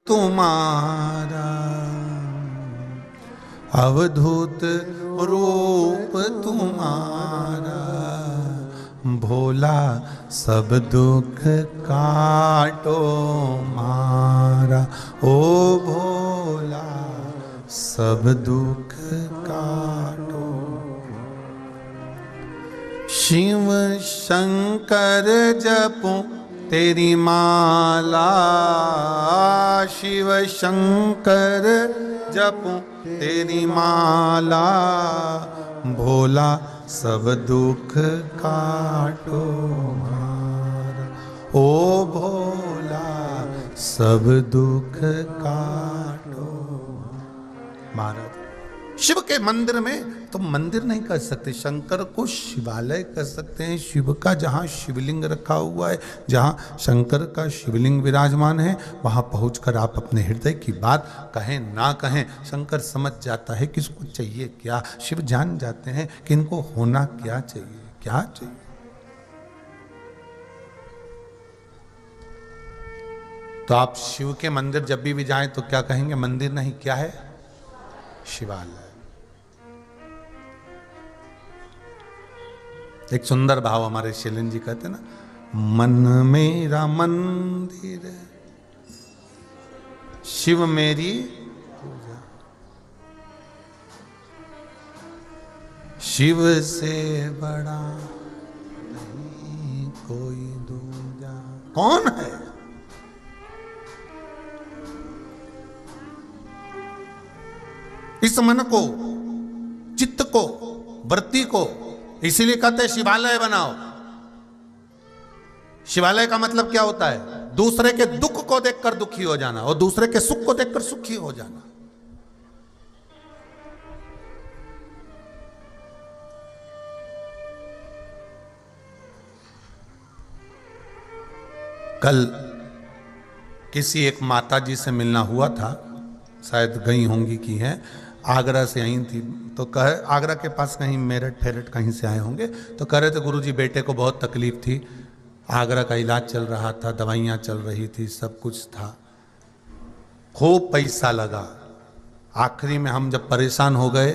तुम्हारा, अवधूत रूप तुम्हारा, भोला सब दुख काटो मारा। ओ भोला सब दुख काटो। शिव शंकर जपूं तेरी माला, शिव शंकर जपूं तेरी माला, भोला सब दुख काटो मारा। ओ भोला सब दुख काटो मारा। शिव के मंदिर में तो मंदिर नहीं कर सकते, शंकर को शिवालय कर सकते हैं। शिव का जहाँ शिवलिंग रखा हुआ है, जहाँ शंकर का शिवलिंग विराजमान है, वहाँ पहुंचकर आप अपने हृदय की बात कहें ना कहें, शंकर समझ जाता है कि इसको चाहिए क्या। शिव जान जाते हैं कि इनको होना क्या चाहिए, क्या चाहिए। तो आप शिव के मंदिर जब भी जाएं तो क्या कहेंगे? मंदिर नहीं, क्या है? शिवालय। एक सुंदर भाव हमारे शैलेंद्र जी कहते हैं ना, मन मेरा मंदिर, शिव मेरी पूजा, शिव से बड़ा नहीं कोई दूजा। कौन है? इस मन को, चित्त को, वृत्ति को, इसीलिए कहते हैं शिवालय बनाओ। शिवालय का मतलब क्या होता है? दूसरे के दुख को देखकर दुखी हो जाना और दूसरे के सुख को देखकर सुखी हो जाना। कल किसी एक माता जी से मिलना हुआ था, शायद गई होंगी की है, आगरा से आई थी, तो कहे आगरा के पास कहीं मेरठ फेरठ कहीं से आए होंगे, तो कह रहे थे गुरुजी बेटे को बहुत तकलीफ थी, आगरा का इलाज चल रहा था, दवाइयाँ चल रही थी, सब कुछ था, खूब पैसा लगा। आखिरी में हम जब परेशान हो गए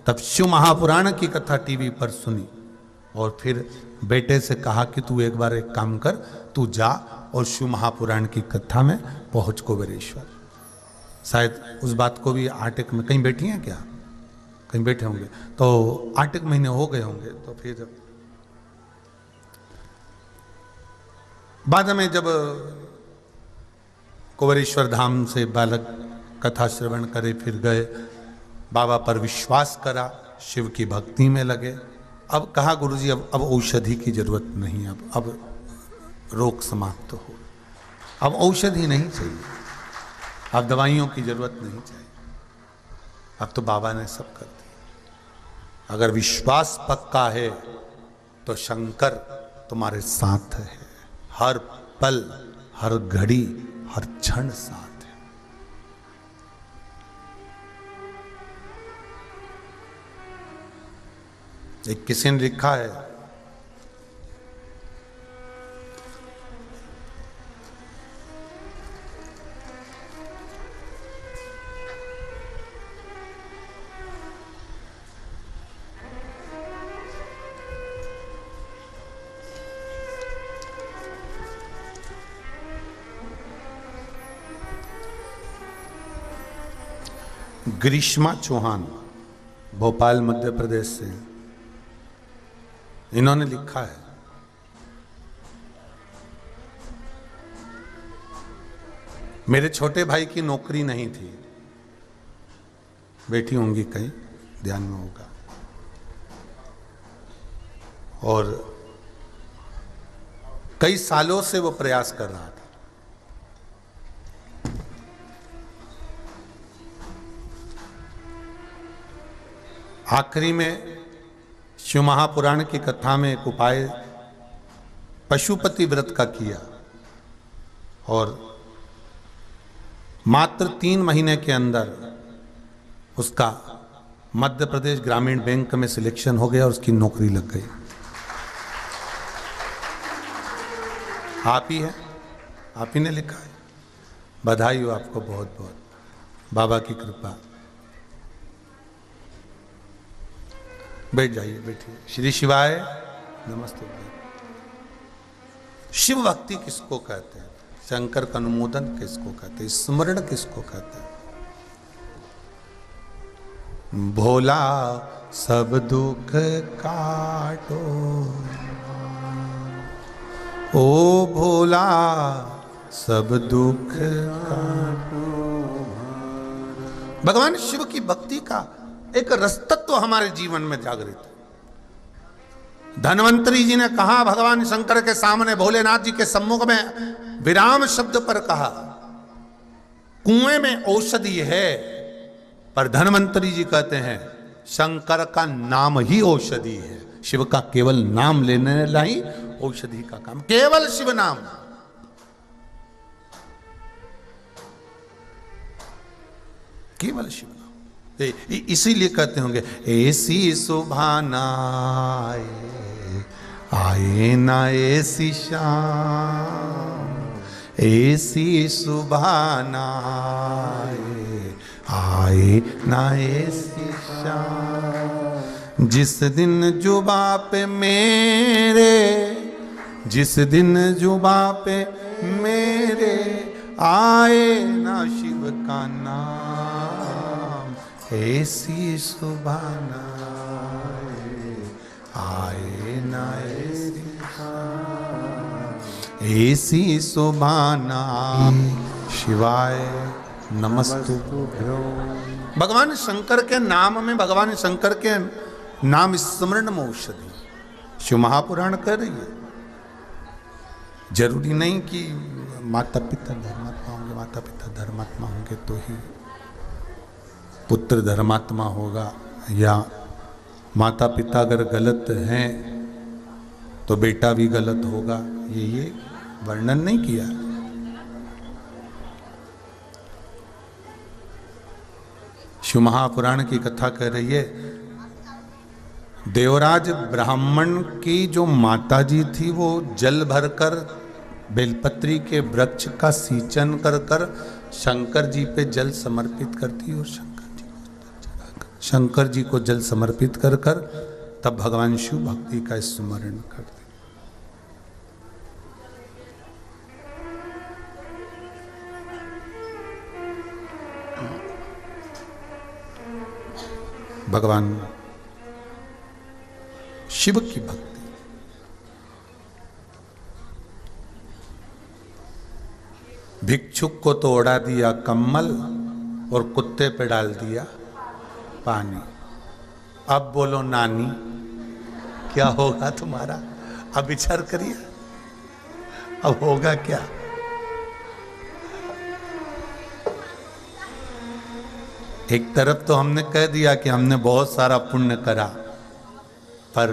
तब शिव महापुराण की कथा टीवी पर सुनी और फिर बेटे से कहा कि तू एक बार एक काम कर, तू जा और शिव महापुराण की कथा में पहुँच कुबेरेश्वर। शायद उस बात को भी 8 में, कहीं बैठी हैं क्या? कहीं बैठे होंगे, तो 8 महीने हो गए होंगे। तो फिर बाद में जब कुबेरेश्वर धाम से बालक कथा श्रवण करे, फिर गए, बाबा पर विश्वास करा, शिव की भक्ति में लगे। अब कहा गुरुजी अब औषधि की जरूरत नहीं, अब रोग समाप्त हो, अब औषधि नहीं चाहिए, अब दवाइयों की जरूरत नहीं चाहिए, अब तो बाबा ने सब कर दिया। अगर विश्वास पक्का है तो शंकर तुम्हारे साथ है, हर पल, हर घड़ी, हर क्षण साथ है। एक किसी ने लिखा है, ग्रीष्मा चौहान, भोपाल मध्य प्रदेश से, इन्होंने लिखा है, मेरे छोटे भाई की नौकरी नहीं थी, बैठी होंगी कहीं, ध्यान में होगा, और कई सालों से वो प्रयास कर रहा था। आखिरी में शिव महापुराण की कथा में एक उपाय पशुपति व्रत का किया और मात्र 3 महीने के अंदर उसका मध्य प्रदेश ग्रामीण बैंक में सिलेक्शन हो गया और उसकी नौकरी लग गई। आप ही है, आप ही ने लिखा है। बधाई हो आपको बहुत बहुत, बाबा की कृपा। बैठ जाइए, बैठिए। श्री शिवाय नमस्ते। शिव भक्ति किसको कहते हैं? शंकर का अनुमोदन किसको कहते हैं? स्मरण किसको कहते हैं? भोला सब दुख काटो, ओ भोला सब दुख काटो। भगवान शिव की भक्ति का एक रसतत्व हमारे जीवन में जागृत है। धन्वंतरी जी ने कहा भगवान शंकर के सामने, भोलेनाथ जी के सम्मुख में विराम शब्द पर कहा, कुएं में औषधि है, पर धन्वंतरी जी कहते हैं शंकर का नाम ही औषधि है। शिव का केवल नाम लेने लाई औषधि का काम, केवल शिव नाम। केवल शिव नाम। इसीलिए कहते होंगे ऐसी सुभाना आए ना ऐसी शाम, ऐसी सुभाना आए ना ऐसी शाम। जिस दिन जुबा पे मेरे, जिस दिन जुबा पे मेरे आए ना शिव का नाम, ऐसी सुभाना आए ना ऐसी शाम, ऐसी सुभाना। शिवाय नमस्तुभ्यो। भगवान शंकर के नाम में, भगवान शंकर के नाम स्मरण में औषधि। शिव महापुराण कह रही है, जरूरी नहीं कि माता पिता धर्मात्मा होंगे, माता पिता धर्मात्मा होंगे तो ही पुत्र धर्मात्मा होगा, या माता पिता अगर गलत हैं तो बेटा भी गलत होगा। ये वर्णन नहीं किया। शिव महापुराण की कथा कह रही है, देवराज ब्राह्मण की जो माता जी थी वो जल भरकर बेलपत्री के वृक्ष का सींचन कर कर शंकर जी पे जल समर्पित करती, और शंकर जी को जल समर्पित कर कर तब भगवान शिव भक्ति का स्मरण करते। भगवान शिव की भक्ति। भिक्षुक को तो उड़ा दिया कम्मल और कुत्ते पे डाल दिया पानी। अब बोलो नानी क्या होगा तुम्हारा? अब विचार करिए, अब होगा क्या? एक तरफ तो हमने कह दिया कि हमने बहुत सारा पुण्य करा, पर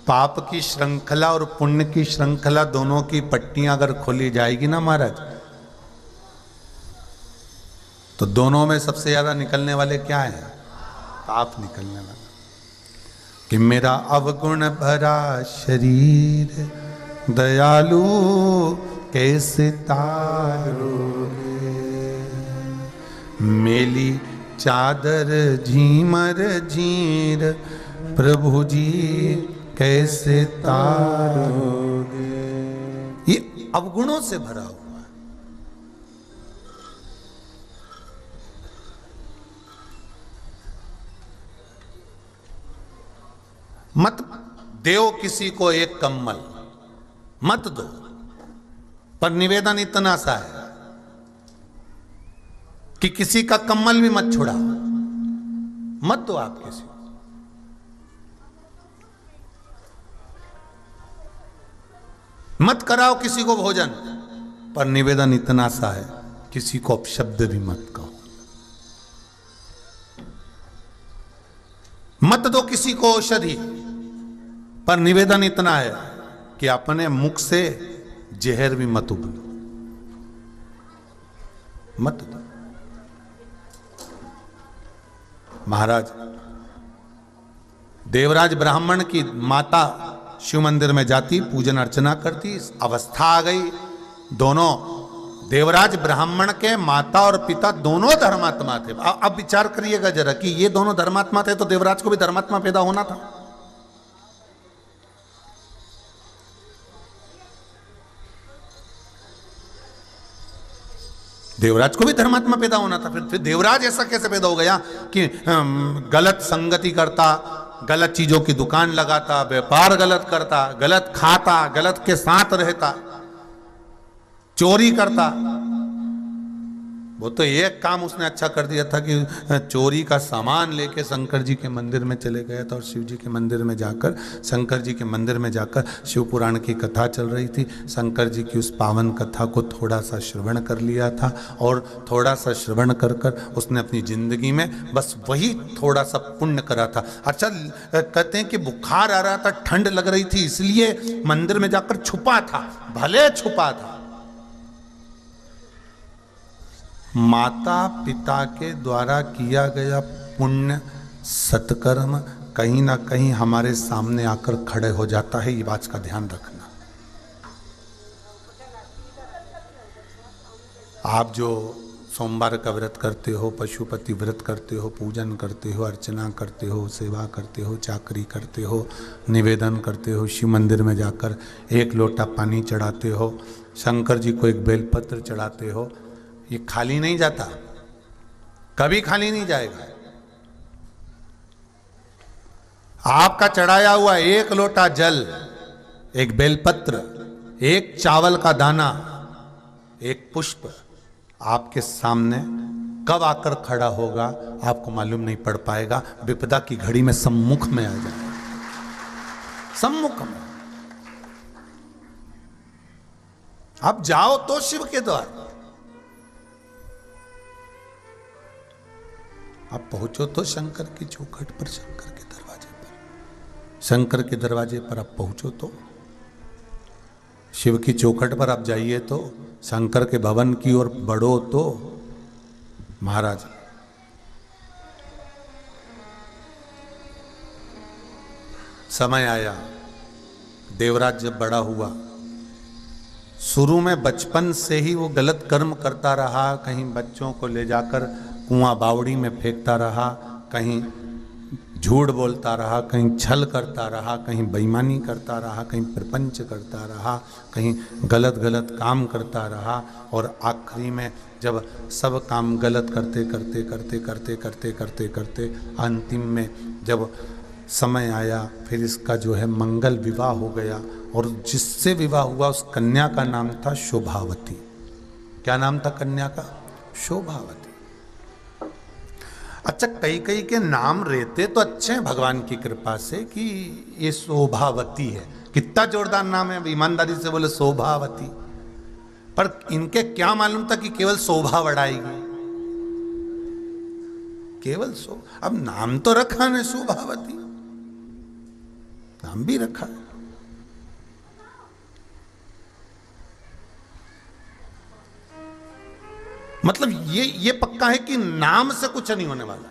पाप की श्रृंखला और पुण्य की श्रृंखला दोनों की पट्टियां अगर खोली जाएगी ना महाराज, तो दोनों में सबसे ज्यादा निकलने वाले क्या हैं? पाप निकलने वाला। कि मेरा अवगुण भरा शरीर दयालु कैसे तारोगे, मेली चादर झीमर झीर प्रभु जी कैसे तारोगे। ये अवगुणों से भरा हुआ। मत दो किसी को एक कम्मल, मत दो, पर निवेदन इतना सा है कि किसी का कम्मल भी मत छुड़ाओ, मत दो आप किसी को। मत कराओ किसी को भोजन, पर निवेदन इतना सा है किसी को अपशब्द भी मत कहो। मत दो किसी को औषधि, पर निवेदन इतना है कि अपने मुख से जहर भी मत उगलो, मत दो। महाराज देवराज ब्राह्मण की माता शिव मंदिर में जाती, पूजन अर्चना करती, अवस्था आ गई, दोनों देवराज ब्राह्मण के माता और पिता दोनों धर्मात्मा थे। अब विचार करिएगा जरा कि ये दोनों धर्मात्मा थे तो देवराज को भी धर्मात्मा पैदा होना था। देवराज को भी धर्मात्मा पैदा होना था। फिर देवराज ऐसा कैसे पैदा हो गया कि गलत संगति करता, गलत चीजों की दुकान लगाता, व्यापार गलत करता, गलत खाता, गलत के साथ रहता, चोरी करता। वो तो एक काम उसने अच्छा कर दिया था कि चोरी का सामान लेके शंकर जी के मंदिर में चले गया था और शिव जी के मंदिर में जाकर, शंकर जी के मंदिर में जाकर शिव पुराण की कथा चल रही थी, शंकर जी की उस पावन कथा को थोड़ा सा श्रवण कर लिया था और थोड़ा सा श्रवण कर कर उसने अपनी जिंदगी में बस वही थोड़ा सा पुण्य करा था। अच्छा, कहते हैं कि बुखार आ रहा था, ठंड लग रही थी, इसलिए मंदिर में जाकर छुपा था, भले छुपा था। माता पिता के द्वारा किया गया पुण्य सत्कर्म कहीं ना कहीं हमारे सामने आकर खड़े हो जाता है, ये बात का ध्यान रखना। आप जो सोमवार का व्रत करते हो, पशुपति व्रत करते हो, पूजन करते हो, अर्चना करते हो, सेवा करते हो, चाकरी करते हो, निवेदन करते हो, शिव मंदिर में जाकर एक लोटा पानी चढ़ाते हो, शंकर जी को एक बेलपत्र चढ़ाते हो, ये खाली नहीं जाता, कभी खाली नहीं जाएगा। आपका चढ़ाया हुआ एक लोटा जल, एक बेलपत्र, एक चावल का दाना, एक पुष्प आपके सामने कब आकर खड़ा होगा आपको मालूम नहीं पड़ पाएगा। विपदा की घड़ी में सम्मुख में आ जाएगा, सम्मुख में। आप जाओ तो शिव के द्वार, आप पहुंचो तो शंकर की चौखट पर, शंकर के दरवाजे पर, शंकर के दरवाजे पर आप पहुंचो तो, शिव की चौखट पर आप जाइए तो, शंकर के भवन की ओर बढ़ो तो। महाराज समय आया, देवराज जब बड़ा हुआ, शुरू में बचपन से ही वो गलत कर्म करता रहा, कहीं बच्चों को ले जाकर कुआं बावड़ी में फेंकता रहा, कहीं झूठ बोलता रहा, कहीं छल करता रहा, कहीं बेईमानी करता रहा, कहीं प्रपंच करता रहा, कहीं गलत गलत काम करता रहा, और आखिरी में जब सब काम गलत करते करते करते करते करते करते करते अंतिम में जब समय आया, फिर इसका जो है मंगल विवाह हो गया, और जिससे विवाह हुआ उस कन्या का नाम था शोभावती। क्या नाम था कन्या का? शोभावती। अच्छा, कई कई के नाम रहते तो अच्छे हैं भगवान की कृपा से कि ये शोभावती है, कितना जोरदार नाम है, ईमानदारी से बोले शोभावती। पर इनके क्या मालूम था कि केवल शोभा बढ़ाएगी, केवल अब नाम तो रखा ना शोभावती, नाम भी रखा है। मतलब ये पक्का है कि नाम से कुछ नहीं होने वाला।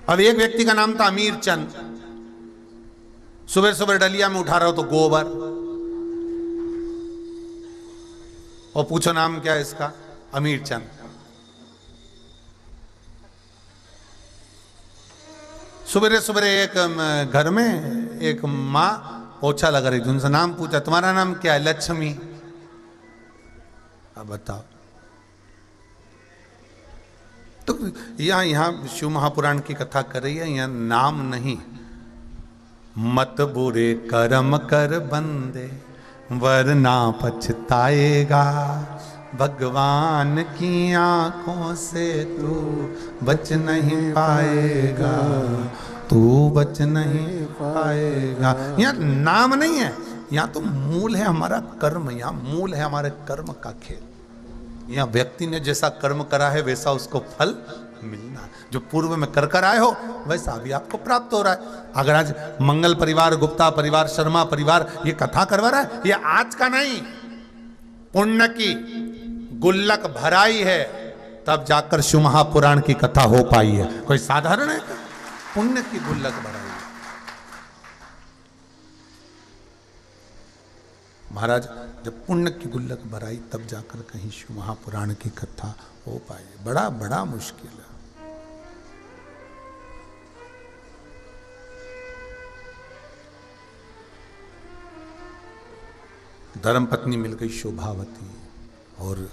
अब एक व्यक्ति का नाम था अमीर चंद, सुबह सुबह डलिया में उठा रहा हो तो गोबर, और पूछो नाम क्या है इसका? अमीर चंद। सुबह सुबह एक घर में एक माँ पोछा लगा रही थी, उनसे नाम पूछा, तुम्हारा नाम क्या है? लक्ष्मी। अब बताओ। तो यहाँ शिव महापुराण की कथा कर रही है, यहाँ नाम नहीं। मत बुरे कर्म कर बंदे वरना पछताएगा, भगवान की आंखों से तू बच नहीं पाएगा, तू बच नहीं पाएगा। यहाँ नाम नहीं है, यहाँ तो मूल है हमारा कर्म, यहाँ मूल है हमारे कर्म का खेल। यहाँ व्यक्ति ने जैसा कर्म करा है वैसा उसको फल मिलना, जो पूर्व में कर कर आए हो वैसा भी आपको प्राप्त हो रहा है। अगर आज मंगल परिवार, गुप्ता परिवार, शर्मा परिवार ये कथा करवा रहा है, ये आज का नहीं, पुण्य की गुल्लक भराई है तब जाकर शिव महापुराण की कथा हो पाई है। कोई साधारण है? पुण्य की गुल्लक भराई। महाराज जब पुण्य की गुल्लक भराई तब जाकर कहीं शिव महापुराण की कथा हो पाए, बड़ा बड़ा मुश्किल है। धर्मपत्नी मिल गई शोभावती, और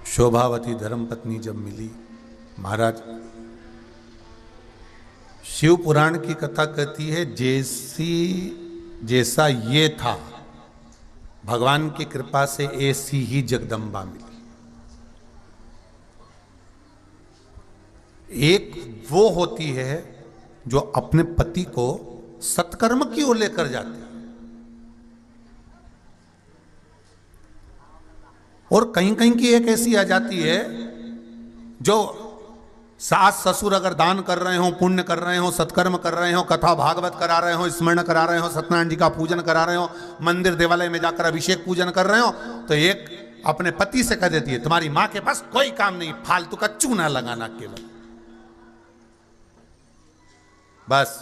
शोभावती धर्मपत्नी जब मिली, महाराज शिव पुराण की कथा कहती है जैसा ये था, भगवान की कृपा से ऐसी ही जगदम्बा मिली। एक वो होती है जो अपने पति को सत्कर्म की ओर लेकर जाती है, और कहीं कहीं की एक ऐसी आ जाती है जो सास ससुर अगर दान कर रहे हो, पुण्य कर रहे हो, सत्कर्म कर रहे हो, कथा भागवत करा रहे हो, स्मरण करा रहे हो, सत्यनारायण जी का पूजन करा रहे हो, मंदिर देवालय में जाकर अभिषेक पूजन कर रहे हो, तो एक अपने पति से कह देती है तुम्हारी मां के पास कोई काम नहीं, फालतू का चूना लगाना केवल। बस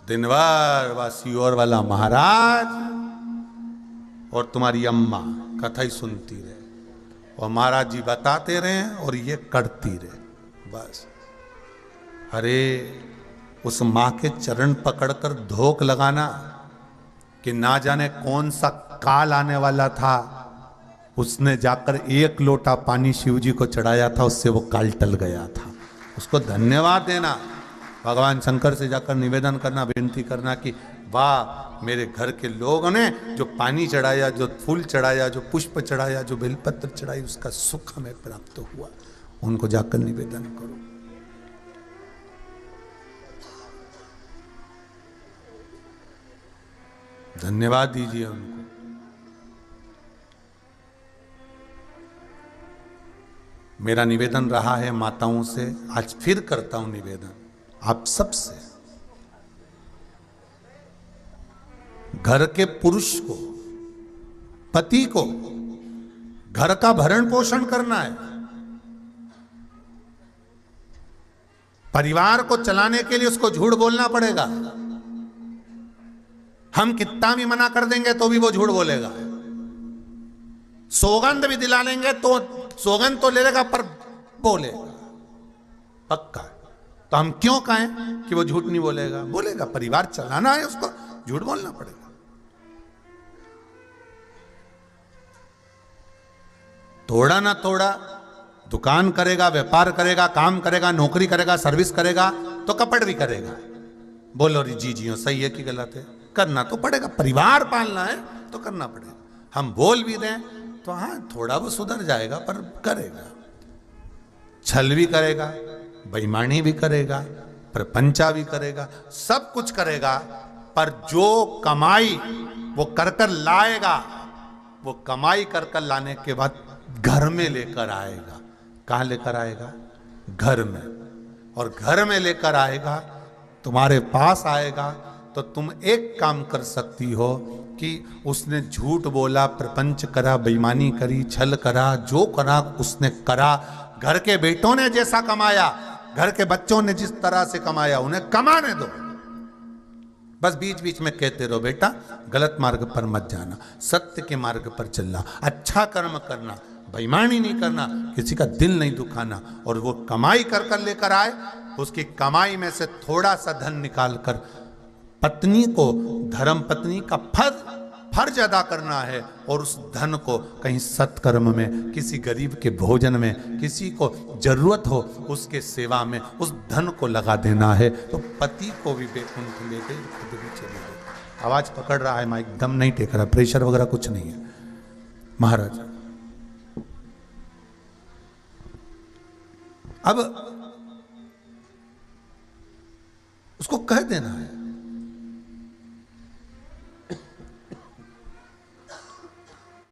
दिनभर वासी और वाला महाराज और तुम्हारी अम्मा कथा ही सुनती रहे, और महाराज जी बताते रहे और ये करती रहे। बस अरे उस मां के चरण पकड़कर धोख लगाना कि ना जाने कौन सा काल आने वाला था, उसने जाकर एक लोटा पानी शिव जी को चढ़ाया था, उससे वो काल टल गया था, उसको धन्यवाद देना, भगवान शंकर से जाकर निवेदन करना, विनती करना कि वाह मेरे घर के लोगों ने जो पानी चढ़ाया, जो फूल चढ़ाया, जो पुष्प चढ़ाया, जो बेलपत्र चढ़ाई, उसका सुख हमें प्राप्त हुआ, उनको जाकर निवेदन करो। धन्यवाद दीजिए उनको। मेरा निवेदन रहा है माताओं से, आज फिर करता हूं निवेदन आप सबसे, घर के पुरुष को, पति को घर का भरण पोषण करना है, परिवार को चलाने के लिए उसको झूठ बोलना पड़ेगा। हम कितना भी मना कर देंगे तो भी वो झूठ बोलेगा, सौगंध भी दिला लेंगे तो सौगंध तो ले लेगा पर बोलेगा पक्का। तो हम क्यों कहें कि वो झूठ नहीं बोलेगा, बोलेगा, परिवार चलाना है उसको, झूठ बोलना पड़ेगा। थोड़ा ना थोड़ा दुकान करेगा, व्यापार करेगा, काम करेगा, नौकरी करेगा, सर्विस करेगा, तो कपट भी करेगा। बोलो री जी जी सही है कि गलत है, करना तो पड़ेगा, परिवार पालना है तो करना पड़ेगा। हम बोल भी दें तो हाँ थोड़ा वो सुधर जाएगा, पर करेगा, छल भी करेगा, बेईमानी भी करेगा, प्रपंचा भी करेगा, सब कुछ करेगा, पर जो कमाई वो कर कर लाएगा, वो कमाई कर कर लाने के बाद घर में लेकर आएगा। कहां लेकर आएगा? घर में। और घर में लेकर आएगा, तुम्हारे पास आएगा, तो तुम एक काम कर सकती हो कि उसने झूठ बोला, प्रपंच करा, बेईमानी करी, छल करा, जो करा उसने करा, घर के बेटों ने जैसा कमाया, घर के बच्चों ने जिस तरह से कमाया, उन्हें कमाने दो। बस बीच बीच में कहते रहो बेटा गलत मार्ग पर मत जाना, सत्य के मार्ग पर चलना, अच्छा कर्म करना, बेईमानी नहीं करना, किसी का दिल नहीं दुखाना। और वो कमाई कर कर लेकर आए, उसकी कमाई में से थोड़ा सा धन निकाल कर पत्नी को, धर्म पत्नी का फर्ज अदा करना है, और उस धन को कहीं सत्कर्म में, किसी गरीब के भोजन में, किसी को जरूरत हो उसके सेवा में उस धन को लगा देना है। तो पति को भी बैकुंठ ले गई, खुद भी चली गई। आवाज पकड़ रहा है, माइक दम नहीं टेक रहा, प्रेशर वगैरह कुछ नहीं है महाराज। अब उसको कह देना है